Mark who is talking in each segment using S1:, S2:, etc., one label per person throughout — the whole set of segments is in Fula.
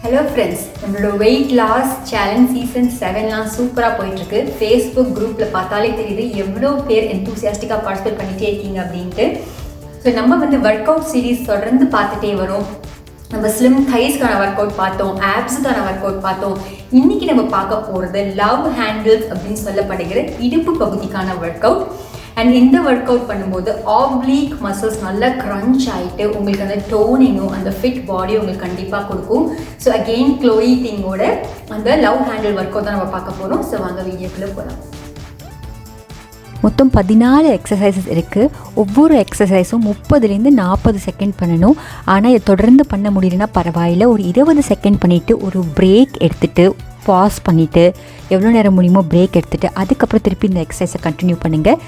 S1: Hello friends, நம்மளோட weight loss challenge season 7லாம் சூப்பராக போயிட்டுருக்கு. ஃபேஸ்புக் குரூப்பில் பார்த்தாலே தெரியுது எவ்வளோ பேர் எந்தூசியாஸ்டிக்காக பார்ட்டிசிபேட் பண்ணிகிட்டே இருக்கீங்க அப்படின்ட்டு. ஸோ நம்ம ஒர்க் அவுட் சீரீஸ் தொடர்ந்து பார்த்துட்டே வரோம். நம்ம ஸ்லிம் தைஸ்க்கான ஒர்க் அவுட் பார்த்தோம், ஆப்ஸுக்கான ஒர்க் அவுட் பார்த்தோம். இன்றைக்கி நம்ம பார்க்க போகிறது லவ் ஹேண்டில்ஸ் அப்படின்னு சொல்லப்படுகிற இடுப்பு பகுதிக்கான ஒர்க் அவுட். அண்ட் இந்த ஒர்க் அவுட் பண்ணும்போது ஆப்லீக் மசில்ஸ் நல்லா க்ரன்ச் ஆகிட்டு உங்களுக்கு அந்த டோனிங்கும் அந்த ஃபிட் பாடி உங்களுக்கு கண்டிப்பாக கொடுக்கும். ஸோ அகெயின் க்ளோயி திங்கோட அந்த லவ் ஹேண்டில் ஒர்க் அவுட் தான் நம்ம பார்க்க போகிறோம். ஸோ வாங்க வீடியோக்குள்ளே போகலாம்.
S2: மொத்தம் 14 எக்ஸசைசஸ் இருக்குது. ஒவ்வொரு எக்ஸசைஸும் 30-40 செகண்ட் பண்ணணும். ஆனால் இதை தொடர்ந்து பண்ண முடியலன்னா பரவாயில்ல, ஒரு 20 செகண்ட் பண்ணிவிட்டு ஒரு பிரேக் எடுத்துகிட்டு பாஸ் பண்ணிவிட்டு எவ்வளோ நேரம் முடியுமோ பிரேக் எடுத்துகிட்டு அதுக்கப்புறம் திருப்பி இந்த எக்ஸசைஸை கண்டினியூ பண்ணுங்கள்.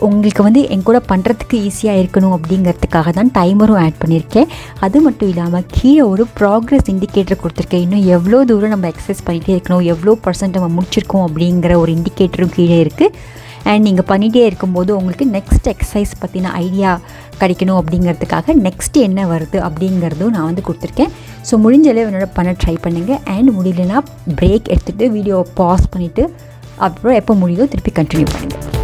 S2: உங்களுக்கு என் கூட பண்ணுறதுக்கு ஈஸியாக இருக்கணும் அப்படிங்கிறதுக்காக தான் டைமரும் ஆட் பண்ணியிருக்கேன். அது மட்டும் இல்லாமல் கீழே ஒரு ப்ராக்ரஸ் இண்டிகேட்டர் கொடுத்துருக்கேன். இன்னும் எவ்வளோ தூரம் நம்ம எக்ஸசைஸ் பண்ணிகிட்டே இருக்கணும், எவ்வளோ % நம்ம முடிச்சிருக்கோம் அப்படிங்கிற ஒரு இண்டிகேட்டரும் கீழே இருக்குது. அண்ட் நீங்கள் பண்ணிகிட்டே இருக்கும்போது உங்களுக்கு நெக்ஸ்ட் எக்ஸசைஸ் பற்றின ஐடியா கிடைக்கணும் அப்படிங்கிறதுக்காக நெக்ஸ்ட் என்ன வருது அப்படிங்கிறதும் நான் கொடுத்துருக்கேன். ஸோ முடிஞ்சளவு என்னோட பண்ண ட்ரை பண்ணுங்கள். அண்ட் முடியலன்னா பிரேக் எடுத்துகிட்டு வீடியோவை பாஸ் பண்ணிவிட்டு அப்புறம் எப்போ முடியுதோ திருப்பி கண்டினியூ பண்ணுங்கள்.